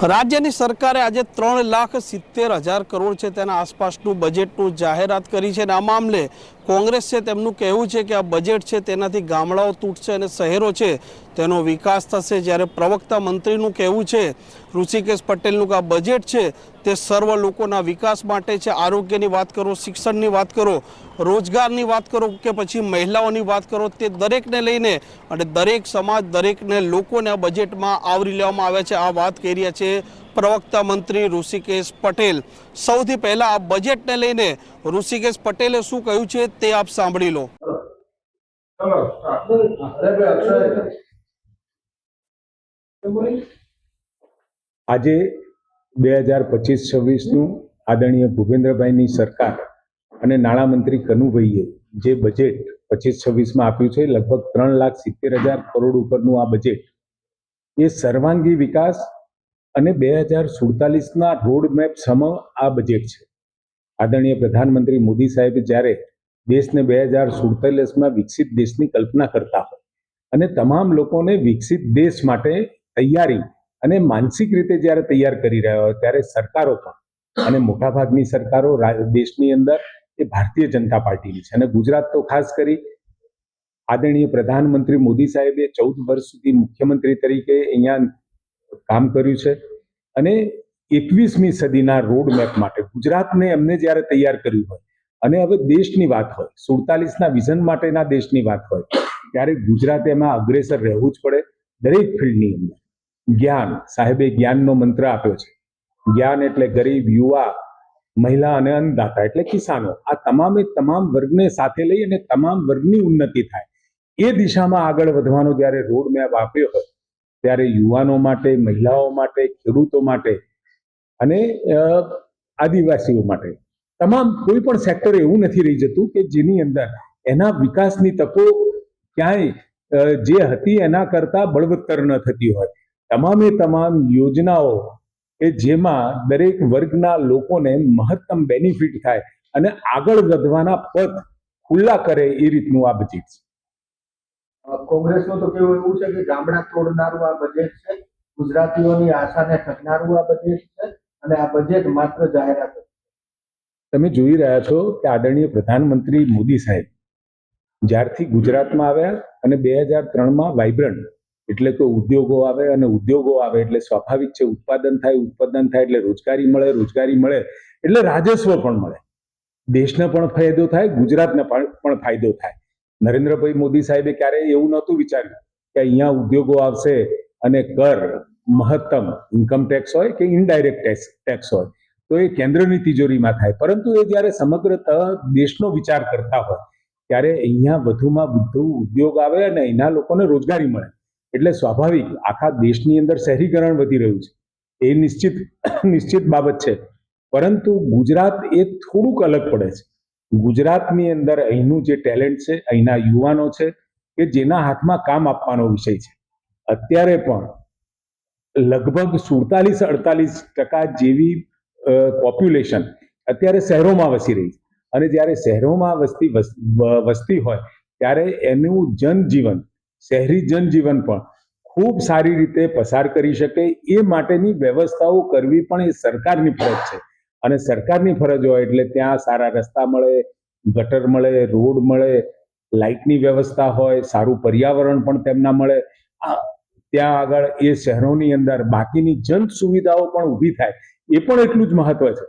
રાજ્યની સરકારે આજે 3,70,000 કરોડ છે તેના આસપાસનું બજેટનું જાહેરાત કરી છે અને આ મામલે કોંગ્રેસ છે તેમનું કહેવું છે કે આ બજેટ છે તેનાથી ગામડાઓ તૂટશે અને શહેરો છે તેનો વિકાસ થશે, જ્યારે પ્રવક્તા મંત્રીનું કહેવું છે ઋષિકેશ પટેલનું કે આ બજેટ છે તે સર્વ લોકોના વિકાસ માટે છે। આરોગ્યની વાત કરો, શિક્ષણની વાત કરો, રોજગારની વાત કરો કે પછી મહિલાઓની વાત કરો, તે દરેકને લઈને અને દરેક સમાજ દરેકને લોકોને આ બજેટમાં આવરી લેવામાં આવ્યા છે। આ વાત કરી રહ્યા છે પ્રવક્તા મંત્રી ઋષિકેશ પટેલ। સૌથી પહેલા આ બજેટને લઈને ઋષિકેશ પટેલે શું કહ્યું છે તે આપ સાંભળી લો। આજે 2025-26નું આદરણીય ભૂપેન્દ્રભાઈની સરકાર અને નાણામંત્રી કનુભાઈએ જે બજેટ 25-26માં આપ્યું છે, લગભગ 3,70,000 કરોડ ઉપરનું આ બજેટ એ સર્વાંગી વિકાસ અને 2047ના રોડમેપ સમ આ બજેટ છે। આદરણીય પ્રધાનમંત્રી મોદી સાહેબે જ્યારે દેશને 2047માં વિકસિત દેશની કલ્પના કરતા હોય અને તમામ લોકોને વિકસિત દેશ માટે તૈયારી અને માનસિક રીતે જ્યારે તૈયાર કરી રહ્યા હોય ત્યારે સરકારો પણ અને મોટાભાગની સરકારો દેશની અંદર એ ભારતીય જનતા પાર્ટીની છે અને ગુજરાત તો ખાસ કરી આદરણીય પ્રધાનમંત્રી મોદી સાહેબે 14 વર્ષ સુધી મુખ્યમંત્રી તરીકે અહીંયા કામ કર્યું છે અને 21મી સદીના રોડ મેપ માટે ગુજરાતને એમને જ્યારે તૈયાર કર્યું હોય અને હવે દેશની વાત હોય, 47ના વિઝન માટેના દેશની વાત હોય ત્યારે ગુજરાતે એમાં અગ્રેસર રહેવું જ પડે। દરેક ફિલ્ડની અંદર જ્ઞાન, સાહેબે જ્ઞાનનો મંત્ર આપ્યો છે। જ્ઞાન એટલે ગરીબ, યુવા, મહિલા અને અન્નદાતા એટલે કિસાનો, આ તમામે તમામ વર્ગને સાથે લઈ અને તમામ વર્ગની ઉન્નતિ થાય એ દિશામાં આગળ વધવાનો જ્યારે રોડ મેપ આપ્યો હોય ત્યારે યુવાનો માટે, મહિલાઓ માટે, ખેડૂતો માટે અને આદિવાસીઓ માટે તમામ કોઈ પણ સેક્ટર એવું નથી રહી જતું કે જેની અંદર એના વિકાસની તકો ક્યાંય જે હતી એના કરતા બળવત્તર ન થતી હોય। તમામે તમામ યોજનાઓ કે જેમાં દરેક વર્ગના લોકોને મહત્તમ બેનિફિટ થાય અને આગળ વધવાના પથ ખુલ્લા કરે એ રીતનું આ બજેટ છે। કોંગ્રેસનું તો કેવું એવું છે કે ગામડા તોડનારું આ બજેટ છે, ગુજરાતીઓની આશાને ઠગનારું આ બજેટ છે અને આ બજેટ માત્ર જાહેરાત છે। તમે જોઈ રહ્યા છો કે આદરણીય પ્રધાનમંત્રી મોદી સાહેબ જ્યારથી ગુજરાતમાં આવ્યા અને 2003માં વાઇબ્રન્ટ એટલે કે ઉદ્યોગો આવે અને ઉદ્યોગો આવે એટલે સ્વાભાવિક છે ઉત્પાદન થાય, ઉત્પાદન થાય એટલે રોજગારી મળે, રોજગારી મળે એટલે રાજસ્વ પણ મળે, દેશને પણ ફાયદો થાય, ગુજરાતને પણ ફાયદો થાય। નરેન્દ્રભાઈ મોદી સાહેબે ક્યારેય એવું નહોતું વિચાર્યું કે અહીંયા ઉદ્યોગો આવશે અને કર મહત્તમ ઇન્કમ ટેક્સ હોય કે ઇનડાયરેક્ટ ટેક્સ હોય તો એ કેન્દ્રની તિજોરીમાં થાય, પરંતુ એ જ્યારે સમગ્ર દેશનો વિચાર કરતા હોય ત્યારે અહીંયા વધુમાં વધુ ઉદ્યોગ આવે અને અહીંના લોકોને રોજગારી મળે એટલે સ્વાભાવિક આખા દેશની અંદર શહેરીકરણ વધી રહ્યું છે એ નિશ્ચિત બાબત છે, પરંતુ ગુજરાત એ થોડુંક અલગ પડે છે। ગુજરાતની અંદર અહીંનું જે ટેલેન્ટ છે, અહીંના યુવાનો છે કે જેના હાથમાં કામ આપવાનો વિષય છે। અત્યારે પણ લગભગ 47-48% જેવી પોપ્યુલેશન અત્યારે શહેરોમાં વસી રહી છે અને જ્યારે શહેરોમાં વસતી હોય ત્યારે એનું જનજીવન, શહેરી જનજીવન પણ ખૂબ સારી રીતે પસાર કરી શકે એ માટેની વ્યવસ્થાઓ કરવી પણ એ સરકારની ફરજ છે અને સરકારની ફરજ હોય એટલે ત્યાં સારા રસ્તા મળે, ગટર મળે, રોડ મળે, લાઇટની વ્યવસ્થા હોય, સારું પર્યાવરણ પણ તેમના મળે, ત્યાં આગળ એ શહેરોની અંદર બાકીની જન સુવિધાઓ પણ ઊભી થાય એ પણ એટલું જ મહત્વ છે।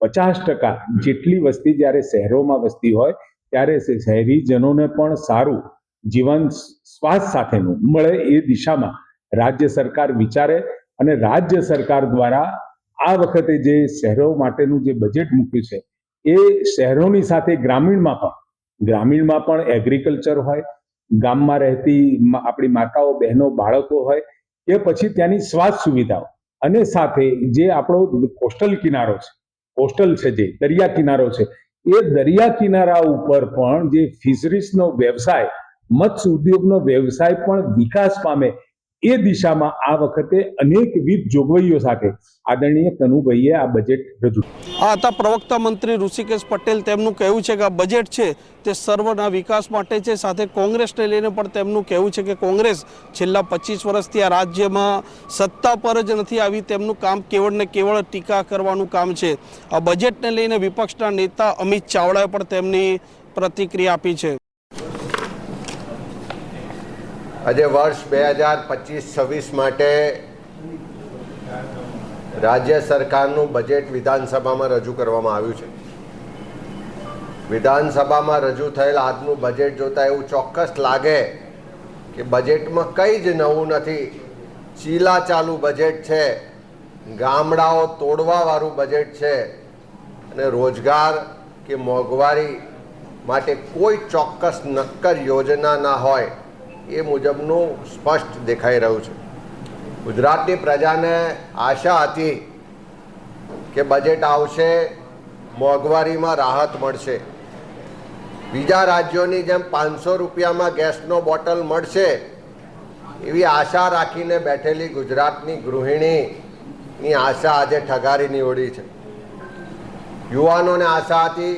50% જેટલી વસ્તી જ્યારે શહેરોમાં વસતી હોય ત્યારે શહેરીજનોને પણ સારું જીવન સ્વાસ્થ્ય સાથેનું મળે એ દિશામાં રાજ્ય સરકાર વિચારે અને રાજ્ય સરકાર દ્વારા આ વખતે જે શહેરો માટેનું જે બજેટ મૂક્યું છે એ શહેરોની સાથે ગ્રામીણમાં પણ એગ્રીકલ્ચર હોય, ગામમાં રહેતી આપણી માતાઓ, બહેનો, બાળકો હોય કે પછી ત્યાંની સ્વાસ્થ્ય સુવિધાઓ અને સાથે જે આપણો કોસ્ટલ કિનારો છે, કોસ્ટલ છે જે દરિયા કિનારો છે એ દરિયા કિનારા ઉપર પણ જે ફિશરીઝનો વ્યવસાય, મત્સ્ય ઉદ્યોગનો વ્યવસાય પણ વિકાસ પામે એ દિશામાં આ વખતે અનેકવિધ જોગવાઈઓ સાથે આદરણીય કનુભાઈએ આ બજેટ રજૂ. આ હતા પ્રવક્તા મંત્રી ઋષિકેશ પટેલ. તેમનું કહેવું છે કે આ બજેટ છે તે સર્વના વિકાસ માટે છે. સાથે કોંગ્રેસને લઈને પણ તેમનું કહેવું છે કે કોંગ્રેસ છેલ્લા 25 વર્ષથી આ રાજ્યમાં સત્તા પર જ નથી આવી. તેમનું કામ કેવળ ને કેવળ ટીકા કરવાનું કામ છે. આ બજેટને લઈને વિપક્ષના નેતા અમિત ચાવડાએ પણ તેમની પ્રતિક્રિયા આપી છે. આજે વર્ષ 2025-26 માટે રાજ્ય સરકારનું બજેટ વિધાનસભામાં રજૂ કરવામાં આવ્યું છે. વિધાનસભામાં રજૂ થયેલ આજનું બજેટ જોતા એવું ચોક્કસ લાગે કે બજેટમાં કંઈ જ નવું નથી. ચીલા ચાલુ બજેટ છે, ગામડાઓ તોડવાવાળું બજેટ છે અને રોજગાર કે મોંઘવારી માટે કોઈ ચોક્કસ નક્કર યોજના ના હોય એ મુજબનું સ્પષ્ટ દેખાઈ રહ્યું છે. ગુજરાતની પ્રજાને આશા હતી કે બજેટ આવશે, મોંઘવારીમાં રાહત મળશે, બીજા રાજ્યોની જેમ 500 રૂપિયામાં ગેસનો બોટલ મળશે એવી આશા રાખીને બેઠેલી ગુજરાતની ગૃહિણીની આશા આજે ઠગારી નીવડી છે. યુવાનોને આશા હતી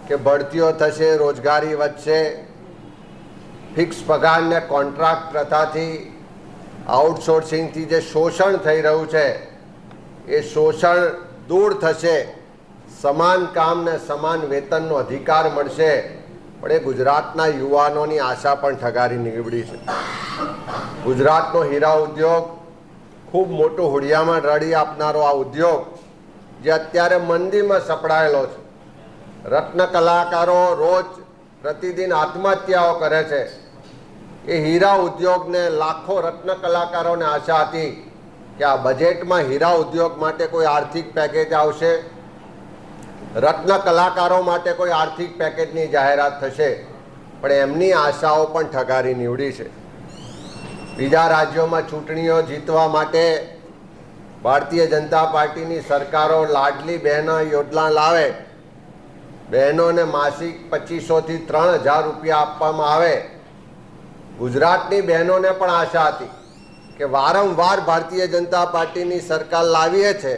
કે ભરતીઓ થશે, રોજગારી વધશે, ફિક્સ પગારને કોન્ટ્રાક્ટ પ્રથાથી, આઉટસોર્સિંગથી જે શોષણ થઈ રહ્યું છે એ શોષણ દૂર થશે, સમાન કામ ને સમાન વેતનનો અધિકાર મળશે. પણ એ ગુજરાતના યુવાનોની આશા પણ ઠગારી નીવડી છે. ગુજરાતનો હીરા ઉદ્યોગ ખૂબ મોટું હુડિયામણ રડી આપનારો આ ઉદ્યોગ જે અત્યારે મંદીમાં સપડાયેલો છે. રત્ન કલાકારો રોજ પ્રતિદિન આત્મહત્યાઓ કરે છે. એ હીરા ઉદ્યોગને, લાખો રત્ન કલાકારોને આશા હતી કે આ બજેટમાં હીરા ઉદ્યોગ માટે કોઈ આર્થિક પેકેજ આવશે, રત્ન કલાકારો માટે કોઈ આર્થિક પેકેજની જાહેરાત થશે. પણ એમની આશાઓ પણ ઠગારી નીવડી છે. બીજા રાજ્યોમાં ચૂંટણીઓ જીતવા માટે ભારતીય જનતા પાર્ટીની સરકારો લાડલી બહેનો યોજના લાવે, બહેનોને માસિક 2500 થી 3000 રૂપિયા આપવામાં આવે. ગુજરાતની બહેનોને પણ આશા હતી કે વારંવાર ભારતીય જનતા પાર્ટીની સરકાર લાવીએ છે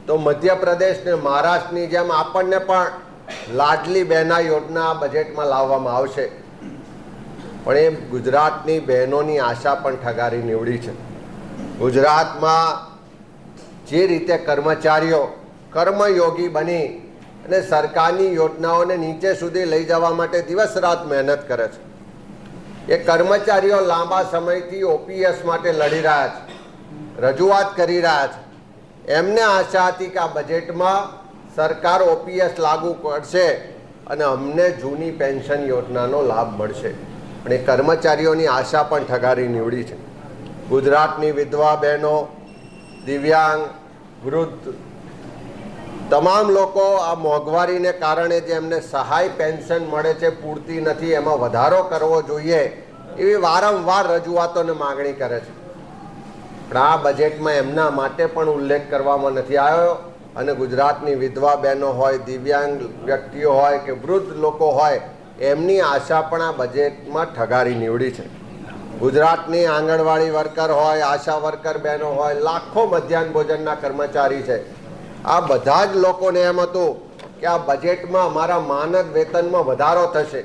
તો મધ્યપ્રદેશ ને મહારાષ્ટ્રની જેમ આપણને પણ લાડલી બહેના યોજના બજેટમાં લાવવામાં આવશે. પણ એ ગુજરાતની બહેનોની આશા પણ ઠગારી નીવડી છે. ગુજરાતમાં જે રીતે કર્મચારીઓ કર્મયોગી બની અને સરકારની યોજનાઓને નીચે સુધી લઈ જવા માટે દિવસ રાત મહેનત કરે છે, એ કર્મચારીઓ લાંબા સમયથી ઓપીએસ માટે લડી રહ્યા છે, રજૂઆત કરી રહ્યા છે. એમને આશા હતી કે આ બજેટમાં સરકાર ઓપીએસ લાગુ કરશે અને અમને જૂની પેન્શન યોજનાનો લાભ મળશે. પણ એ કર્મચારીઓની આશા પણ ઠગારી નીવડી છે. ગુજરાતની વિધવા બહેનો, દિવ્યાંગ, વૃદ્ધ તમામ લોકો આ મોંઘવારીને કારણે જે એમને સહાય પેન્શન મળે છે પૂરતી નથી, એમાં વધારો કરવો જોઈએ એવી વારંવાર રજૂઆતોને માગણી કરે છે. પણ આ બજેટમાં એમના માટે પણ ઉલ્લેખ કરવામાં નથી આવ્યો. અને ગુજરાતની વિધવા બહેનો હોય, દિવ્યાંગ વ્યક્તિઓ હોય કે વૃદ્ધ લોકો હોય, એમની આશા પણ આ બજેટમાં ઠગારી નીવડી છે. ગુજરાતની આંગણવાડી વર્કર હોય, આશા વર્કર બહેનો હોય, લાખો મધ્યાહન ભોજનના કર્મચારી છે. આ બધા જ લોકોને એમ હતું કે આ બજેટમાં અમારા માનદ વેતનમાં વધારો થશે,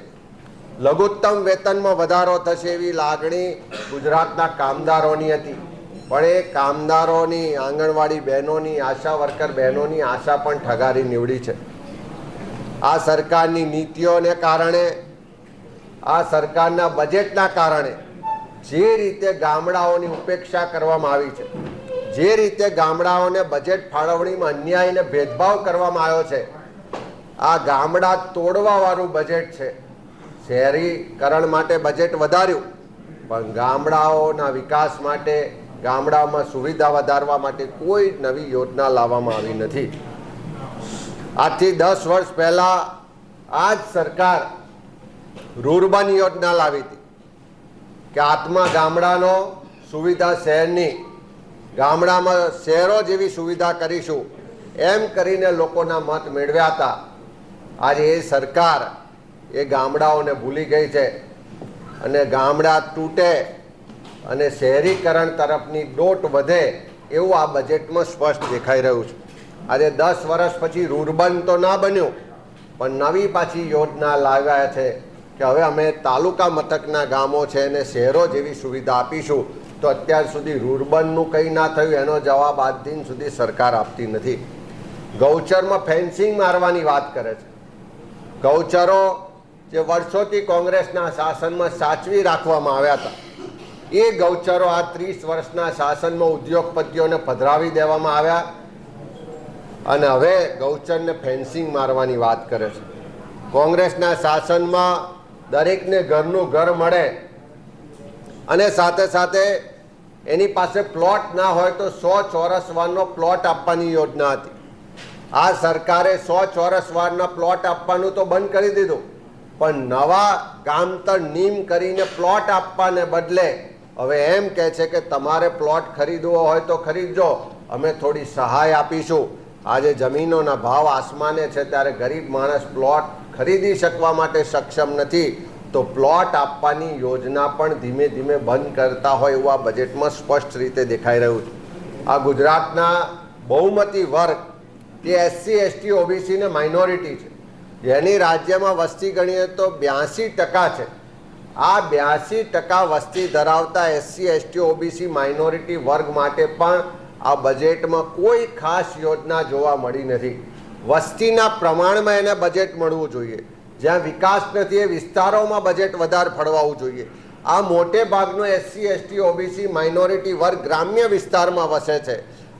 લઘુત્તમ વેતનમાં વધારો થશે એવી લાગણી ગુજરાતના કામદારોની હતી. પણ એ કામદારોની, આંગણવાડી બહેનોની, આશા વર્કર બહેનોની આશા પણ ઠગારી નીવડી છે. આ સરકારની નીતિઓને કારણે, આ સરકારના બજેટના કારણે જે રીતે ગામડાઓની ઉપેક્ષા કરવામાં આવી છે, જે રીતે ગામડાઓને બજેટ ફાળવણીમાં અન્યાય અને ભેદભાવ કરવામાં આવ્યો છે, આ ગામડા તોડવાવાળું બજેટ છે. શહેરીકરણ માટે બજેટ વધાર્યું પણ ગામડાઓના વિકાસ માટે, ગામડામાં સુવિધા વધારવા માટે કોઈ નવી યોજના લાવવામાં આવી નથી. આજથી 10 વર્ષ પહેલા આ જ સરકાર રૂરબન યોજના લાવી હતી કે આત્મા ગામડાનો સુવિધા શહેરની, ગામડામાં શહેરો જેવી સુવિધા કરીશું એમ કરીને લોકોના મત મેળવ્યા હતા. આજે એ સરકાર એ ગામડાઓને ભૂલી ગઈ છે અને ગામડા તૂટે અને શહેરીકરણ તરફની દોટ વધે એવું આ બજેટમાં સ્પષ્ટ દેખાઈ રહ્યું છે. આજે 10 વર્ષ પછી રૂરબન તો ના બન્યું, પણ નવી પાછી યોજના લાવ્યા છે કે હવે અમે તાલુકા મથકના ગામો છે અને શહેરો જેવી સુવિધા આપીશું. તો અત્યાર સુધી રૂરબનનું કંઈ ના થયું એનો જવાબ આજ દિન સુધી સરકાર આપતી નથી. ગૌચરમાં ફેન્સિંગ મારવાની વાત કરે છે. ગૌચરો જે વર્ષોથી કોંગ્રેસના શાસનમાં સાચવી રાખવામાં આવ્યા હતા, એ ગૌચરો આ 30 વર્ષના શાસનમાં ઉદ્યોગપતિઓને પધરાવી દેવામાં આવ્યા અને હવે ગૌચરને ફેન્સિંગ મારવાની વાત કરે છે. કોંગ્રેસના શાસનમાં દરેકને ઘરનું ઘર મળે અને સાથે સાથે એની પાસે પ્લોટ ના હોય તો 100 ચોરસ વારનો પ્લોટ આપવાની યોજના હતી. આ સરકારે 100 ચોરસ વારના પ્લોટ આપવાનું તો બંધ કરી દીધું, પણ નવા ગામતળ નીમ કરીને પ્લોટ આપવાને બદલે હવે એમ કહે છે કે તમારે પ્લોટ ખરીદવો હોય તો ખરીદજો, અમે થોડી સહાય આપીશું. આજે જમીનોના ભાવ આસમાને છે ત્યારે ગરીબ માણસ પ્લોટ ખરીદી શકવા માટે સક્ષમ નથી, તો પ્લોટ આપવાની યોજના પણ ધીમે ધીમે બંધ કરતા હોય એવું આ બજેટમાં સ્પષ્ટ રીતે દેખાઈ રહ્યું છે. આ ગુજરાતના બહુમતી વર્ગ જે SC ST OBC ને માઇનોરિટી છે, જેની રાજ્યમાં વસ્તી ગણીએ તો 82% છે. આ 82% વસ્તી ધરાવતા SC ST OBC માઇનોરિટી વર્ગ માટે પણ આ બજેટમાં કોઈ ખાસ યોજના જોવા મળી નથી. વસ્તીના પ્રમાણમાં એને બજેટ મળવું જોઈએ. જ્યાં વિકાસ નથી એ વિસ્તારોમાં બજેટ વધારે ફળવાવું જોઈએ. આ મોટે ભાગનો SC ST OBC માઇનોરિટી વર્ગ ગ્રામ્ય વિસ્તારમાં વસે છે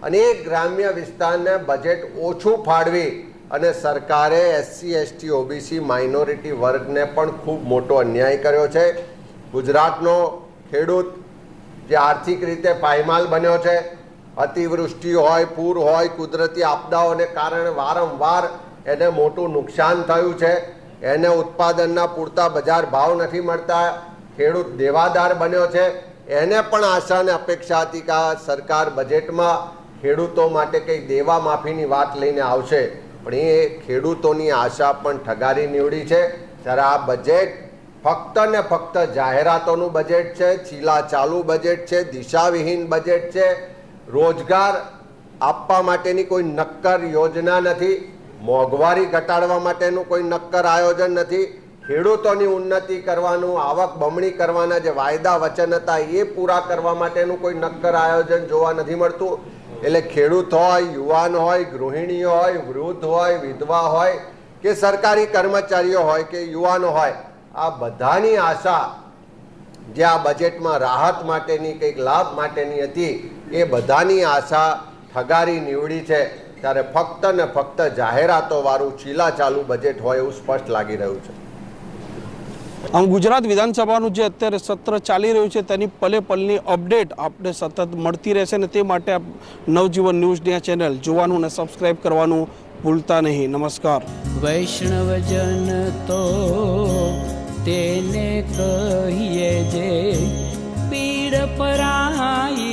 અને એ ગ્રામ્ય વિસ્તારને બજેટ ઓછું ફાળવી અને સરકારે SC ST OBC માઇનોરિટી વર્ગને પણ ખૂબ મોટો અન્યાય કર્યો છે. ગુજરાતનો ખેડૂત જે આર્થિક રીતે પાયમાલ બન્યો છે, અતિવૃષ્ટિ હોય, પૂર હોય, કુદરતી આપદાઓને કારણે વારંવાર એને મોટું નુકસાન થયું છે, એને ઉત્પાદનના પૂરતા બજાર ભાવ નથી મળતા, ખેડૂત દેવાદાર બન્યો છે. એને પણ આશા અને અપેક્ષા હતી કે આ સરકાર બજેટમાં ખેડૂતો માટે કંઈ દેવા માફીની વાત લઈને આવશે, પણ એ ખેડૂતોની આશા પણ ઠગારી નીવડી છે. ત્યારે આ બજેટ ફક્ત ને ફક્ત જાહેરાતોનું બજેટ છે, ચીલા ચાલુ બજેટ છે, દિશાવિહીન બજેટ છે. રોજગાર આપવા માટેની કોઈ નક્કર યોજના નથી, મોંઘવારી ઘટાડવા માટેનું કોઈ નક્કર આયોજન નથી, ખેડૂતોની ઉન્નતિ કરવાનું, આવક બમણી કરવાના જે વાયદા વચન હતા એ પૂરા કરવા માટેનું કોઈ નક્કર આયોજન જોવા નથી મળતું. એટલે ખેડૂત હોય, યુવાન હોય, ગૃહિણીઓ હોય, વૃદ્ધ હોય, વિધવા હોય કે સરકારી કર્મચારીઓ હોય કે યુવાનો હોય, આ બધાની આશા જે આ બજેટમાં રાહત માટેની કંઈક લાભ માટેની હતી એ બધાની આશા ઠગારી નીવડી છે. ત્યારે ફક્ત ને ફક્ત જાહેરાતોવાળું ચીલા ચાલુ બજેટ હોય એવું સ્પષ્ટ લાગી રહ્યું છે. આમ ગુજરાત વિધાનસભાનું જે અત્યારે સત્ર ચાલી રહ્યું છે તેની પલે પલની અપડેટ આપણે સતત મળતી રહેશે અને તે માટે આપ નવજીવન ન્યૂઝની આ ચેનલ જોવાનું અને સબસ્ક્રાઇબ કરવાનું ભૂલતા નહીં. નમસ્કાર. વૈષ્ણવજન તો તેને કહીએ જે પીડ પરાઈ.